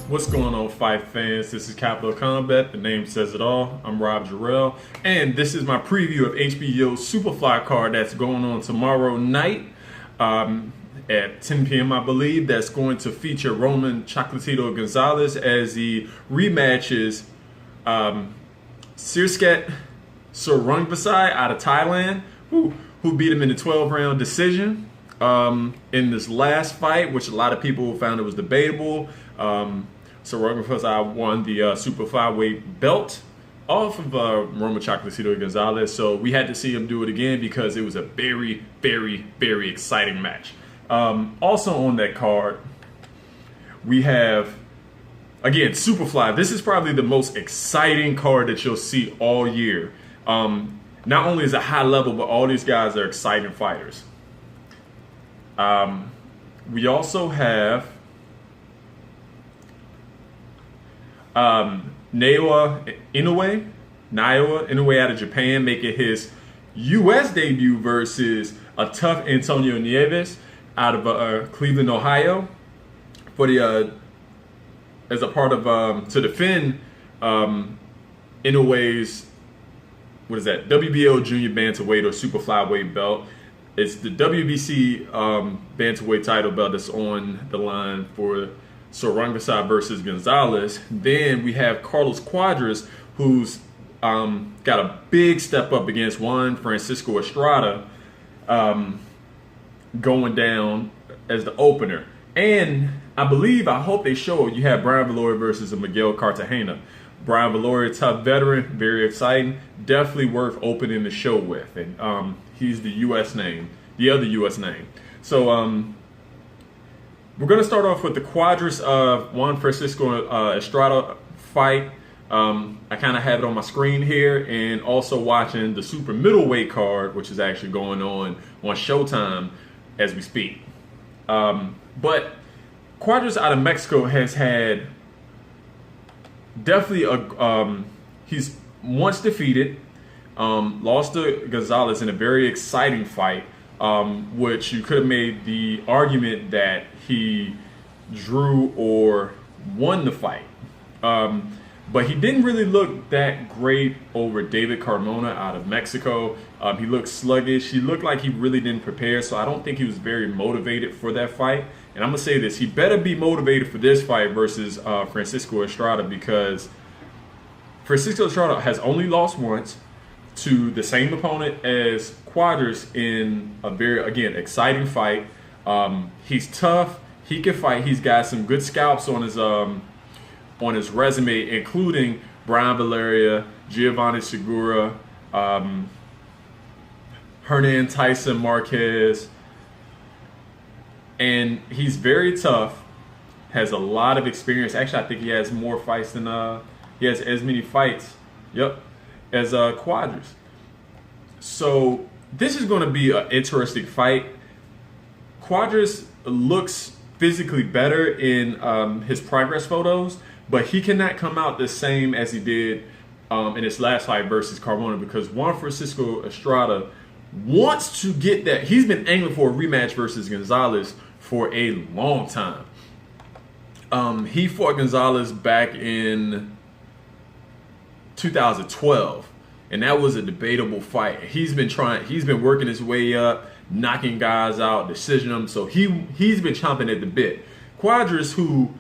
What's going on, fight fans? This is Capital Combat. The name says it all. I'm Rob Jarrell, and this is my preview of HBO's Superfly card that's going on tomorrow night at 10 p.m. I believe. That's going to feature Chocolatito Gonzalez as he rematches Sor Rungvisai out of Thailand, who beat him in the 12-round decision in this last fight, which a lot of people found it was debatable. Sor Rungvisai won the super flyweight belt off of Chocolatito Gonzalez, so we had to see him do it again because it was a very, very, very exciting match. Also on that card, we have, again, Superfly. This is probably the most exciting card that you'll see all year. Not only is it high level, but all these guys are exciting fighters. We also have Inoue out of Japan, making his U.S. debut versus a tough Antonio Nieves out of Cleveland, Ohio, for the as a part of to defend Inoue's WBO junior bantamweight or super flyweight belt. It's the WBC bantamweight title belt that's on the line for Sor Rungvisai versus Gonzalez. Then we have Carlos Quadras, who's got a big step up against Juan Francisco Estrada, going down as the opener. And I hope they show you have Brian Valori versus Miguel Cartagena. Brian Valori, tough veteran, very exciting, definitely worth opening the show with. And he's the U.S. name, the other U.S. name. So we're going to start off with the Quadras of Juan Francisco Estrada fight. I kind of have it on my screen here, and also watching the super middleweight card, which is actually going on Showtime as we speak. But Quadras out of Mexico has had definitely he's once defeated, lost to Gonzalez in a very exciting fight, which you could have made the argument that he drew or won the fight. But he didn't really look that great over David Carmona out of Mexico. He looked sluggish. He looked like he really didn't prepare, so I don't think he was very motivated for that fight. And I'm going to say this, he better be motivated for this fight versus Francisco Estrada, because Francisco Estrada has only lost once to the same opponent as Quadras in a very, again, exciting fight. He's tough. He can fight. He's got some good scalps on his resume, including Brian Valeria, Giovanni Segura, Hernan Tyson Marquez. And he's very tough, has a lot of experience. Actually, I think he has more fights than, he has as many fights, as Quadras. So this is going to be an interesting fight. Quadras looks physically better in his progress photos, but he cannot come out the same as he did in his last fight versus Carmona, because Juan Francisco Estrada wants to get that. He's been angling for a rematch versus Gonzalez for a long time. He fought Gonzalez back in 2012, and that was a debatable fight. He's been working his way up, knocking guys out, decision them. So he's been chomping at the bit. Quadras, who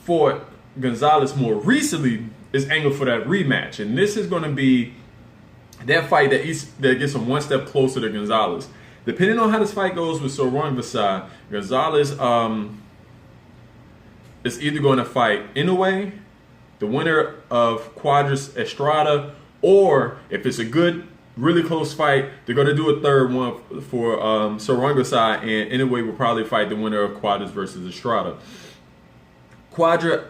fought Gonzalez more recently, is angling for that rematch, and this is going to be that fight that gets him one step closer to Gonzalez. Depending on how this fight goes with Sor Rungvisai, Gonzalez is either going to fight Inoue, the winner of Quadras Estrada, or if it's a good, really close fight, they're going to do a third one for Sor Rungvisai, and Inoue will probably fight the winner of Quadras versus Estrada. Quadras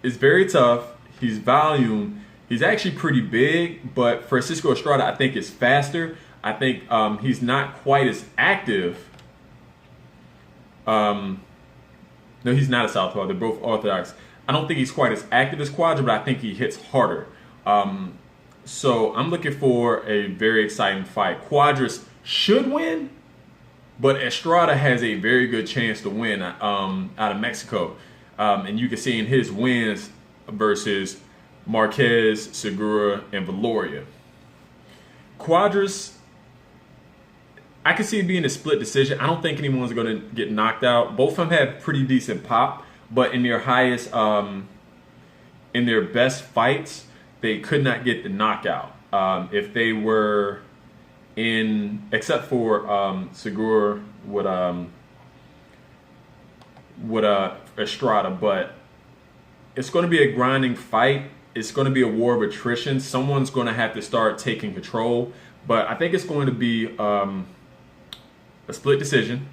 is very tough. He's volume. He's actually pretty big, but Francisco Estrada, I think, is faster. I think he's not quite as active. No, he's not a southpaw. They're both orthodox. I don't think he's quite as active as Quadra, but I think he hits harder. So I'm looking for a very exciting fight. Quadras should win, but Estrada has a very good chance to win out of Mexico. And you can see in his wins versus Marquez, Segura, and Valoria. Quadras, I can see it being a split decision. I don't think anyone's going to get knocked out. Both of them have pretty decent pop, but in their in their best fights, they could not get the knockout. If they were except for Segura with Estrada, but it's going to be a grinding fight. It's going to be a war of attrition. Someone's going to have to start taking control, but I think it's going to be a split decision.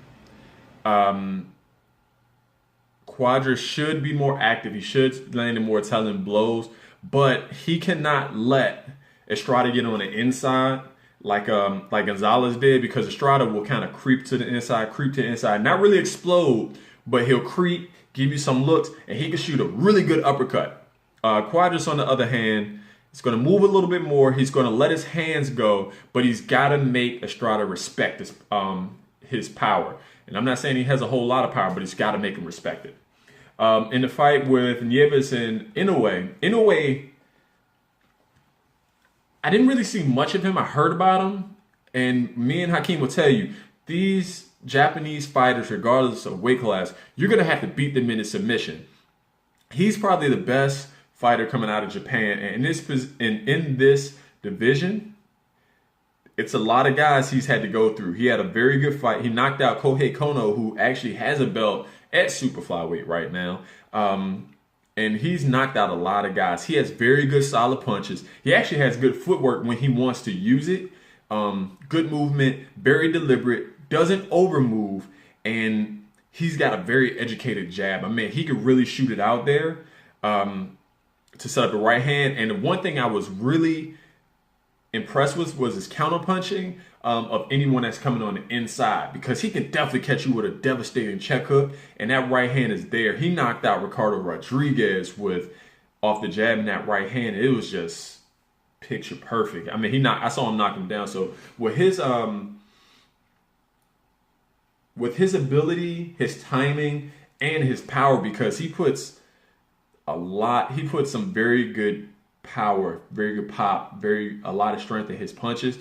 Quadra should be more active. He should land in more telling blows, but he cannot let Estrada get on the inside like Gonzalez did, because Estrada will kind of creep to the inside, not really explode, but he'll creep, give you some looks, and he can shoot a really good uppercut. Quadras, on the other hand, is going to move a little bit more. He's going to let his hands go, but he's got to make Estrada respect his power. And I'm not saying he has a whole lot of power, but he's got to make him respect it. In the fight with Nieves and Inoue, I didn't really see much of him. I heard about him. And me and Hakeem will tell you, these Japanese fighters, regardless of weight class, you're going to have to beat them in a submission. He's probably the best fighter coming out of Japan. And in this division, it's a lot of guys he's had to go through. He had a very good fight. He knocked out Kohei Kono, who actually has a belt at Superfly weight right now. And he's knocked out a lot of guys. He has very good solid punches. He actually has good footwork when he wants to use it. Good movement, very deliberate, doesn't overmove, and he's got a very educated jab. I mean, he could really shoot it out there to set up the right hand. And the one thing I was really impressed with was his counter punching of anyone that's coming on the inside, because he can definitely catch you with a devastating check hook, and that right hand is there. He knocked out Ricardo Rodriguez off the jab in that right hand. It was just picture perfect. I mean, I saw him knock him down. So with his ability, his timing, and his power, because he puts some very good power, very good pop, a lot of strength in his punches.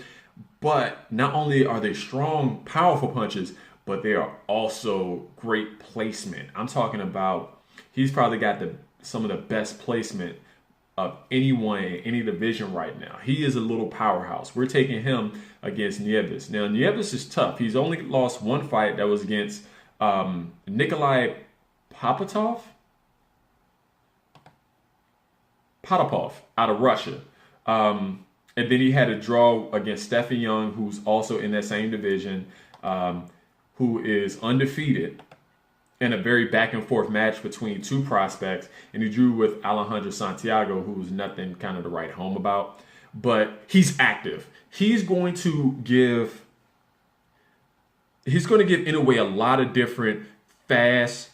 But not only are they strong, powerful punches, but they are also great placement. I'm talking about, he's probably got some of the best placement of anyone in any division right now. He is a little powerhouse. We're taking him against Nieves. Now, Nieves is tough. He's only lost one fight. That was against Nikolai Potapov out of Russia. And then he had a draw against Stephen Young, who's also in that same division, who is undefeated in a very back and forth match between two prospects. And he drew with Alejandro Santiago, who's nothing kind of to write home about. But he's active. He's going to give Inoue a lot of different fast,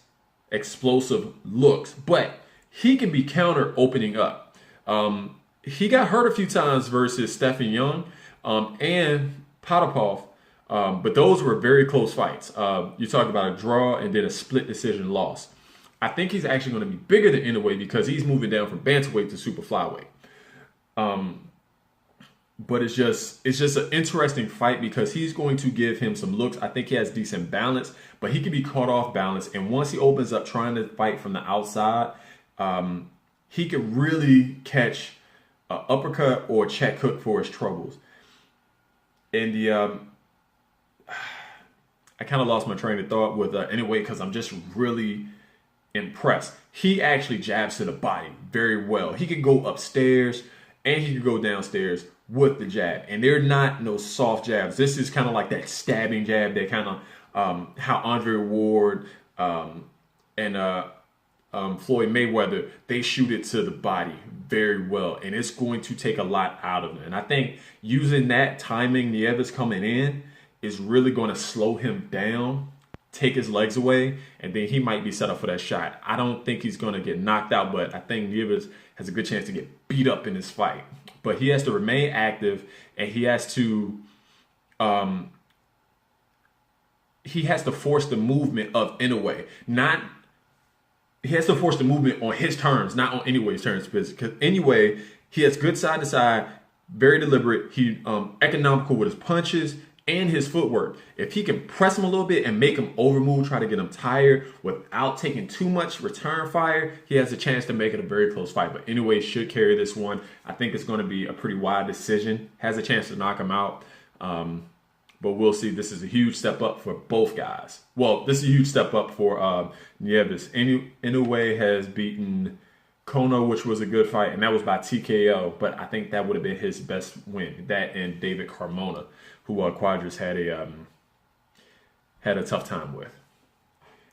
explosive looks. But he can be countered opening up. He got hurt a few times versus Stephen Young and Potapov, but those were very close fights. You talk about a draw and then a split decision loss. I think he's actually going to be bigger than Inoue, because he's moving down from bantamweight to super flyweight. But it's just an interesting fight, because he's going to give him some looks. I think he has decent balance, but he can be caught off balance. And once he opens up trying to fight from the outside, he could really catch an uppercut or a check hook for his troubles. And I kind of lost my train of thought with Inoue, because I'm just really impressed. He actually jabs to the body very well. He can go upstairs and he can go downstairs with the jab. And they're not no soft jabs. This is kind of like that stabbing jab, that kind of how Andre Ward and Floyd Mayweather, they shoot it to the body very well, and it's going to take a lot out of him. And I think using that timing, Nieves coming in, is really going to slow him down, take his legs away, and then he might be set up for that shot. I don't think he's going to get knocked out, but I think Nieves has a good chance to get beat up in this fight. but he has to remain active, and he has to force the movement of Inoue. He has to force the movement on his terms, not on Inoue's terms, because Inoue, he has good side to side, very deliberate. He economical with his punches and his footwork. If he can press him a little bit and make him overmove, try to get him tired without taking too much return fire, he has a chance to make it a very close fight. But Inoue should carry this one. I think it's going to be a pretty wide decision. Has a chance to knock him out. But we'll see. This is a huge step up for both guys. Well, this is a huge step up for Nieves. Inoue has beaten Kono, which was a good fight, and that was by TKO. But I think that would have been his best win. That and David Carmona, who Quadras had a tough time with.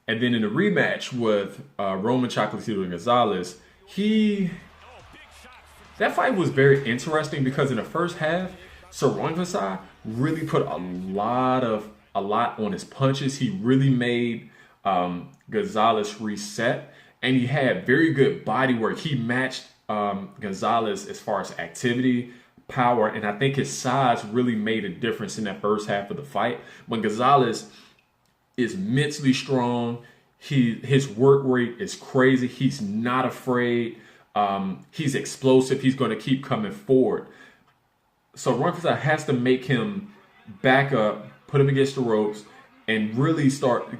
And then in the rematch with Roman Chocolatito and Gonzalez, that fight was very interesting because in the first half, Sor Rungvisai really put a lot on his punches. He really made Gonzalez reset, and he had very good body work. He matched Gonzalez as far as activity, power, and I think his size really made a difference in that first half of the fight. When Gonzalez is mentally strong, his work rate is crazy. He's not afraid. He's explosive. He's going to keep coming forward. So Rungvisai has to make him back up, put him against the ropes, and really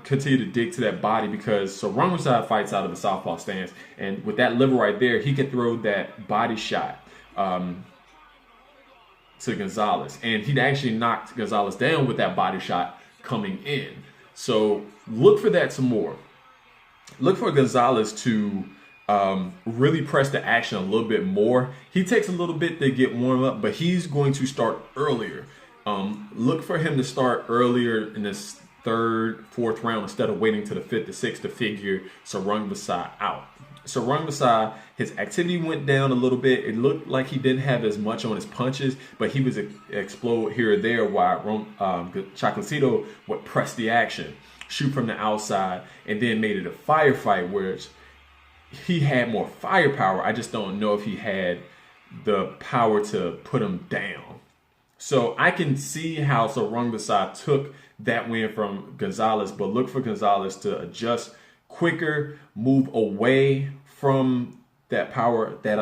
continue to dig to that body, because Sor Rungvisai fights out of the southpaw stance, and with that liver right there, he can throw that body shot to Gonzalez, and he'd actually knocked Gonzalez down with that body shot coming in. So look for that some more. Look for Gonzalez to really press the action a little bit more. He takes a little bit to get warm up, but he's going to start earlier. Look for him to start earlier in this third, fourth round instead of waiting to the fifth to sixth to figure Sor Rungvisai out. Sor Rungvisai, his activity went down a little bit. It looked like he didn't have as much on his punches, but he was explode here or there while Chocolatito would press the action, shoot from the outside, and then made it a firefight where he had more firepower. I just don't know if he had the power to put him down. So I can see how Sor Rungvisai took that win from Gonzalez, but look for Gonzalez to adjust quicker, move away from that power, that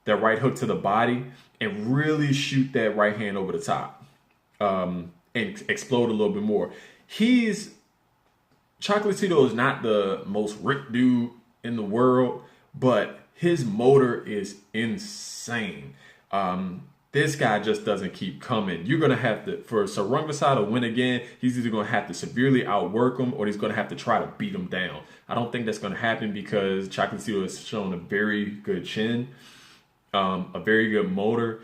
right hook to the body, and really shoot that right hand over the top and explode a little bit more. Chocolatito is not the most ripped dude in the world, but his motor is insane. This guy just doesn't keep coming. You're going to have to, for Sor Rungvisai to win again, he's either going to have to severely outwork him or he's going to have to try to beat him down. I don't think that's going to happen because Chocolatito has shown a very good chin, a very good motor.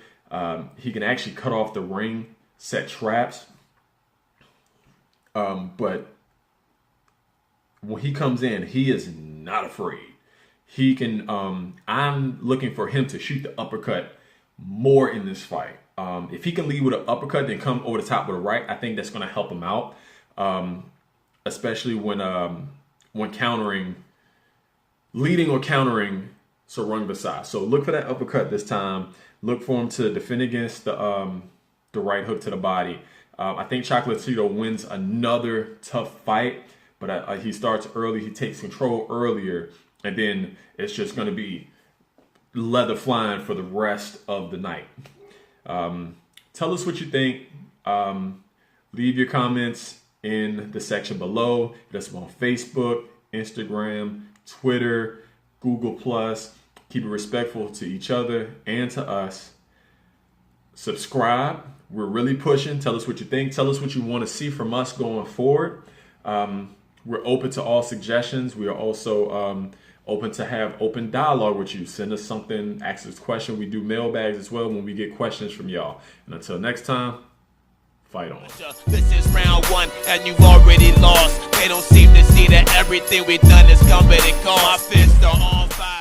He can actually cut off the ring, set traps. But when he comes in, he is not afraid. He can, I'm looking for him to shoot the uppercut more in this fight. If he can lead with an uppercut, then come over the top with a right, I think that's going to help him out, especially when leading or countering Sor Rungvisai. So look for that uppercut this time. Look for him to defend against the right hook to the body. I think Chocolatito wins another tough fight, but he starts early. He takes control earlier, and then it's just going to be leather flying for the rest of the night. Tell us what you think. Leave your comments in the section below. That's on Facebook, Instagram, Twitter, Google+. Keep it respectful to each other and to us. Subscribe. We're really pushing. Tell us what you think. Tell us what you want to see from us going forward. We're open to all suggestions. We are also open to have open dialogue with you. Send us something, ask us a question. We do mailbags as well when we get questions from y'all. And until next time, fight on. This is round one and you've already lost. They don't seem to see that everything we've done is coming and cost. My fists are on fire.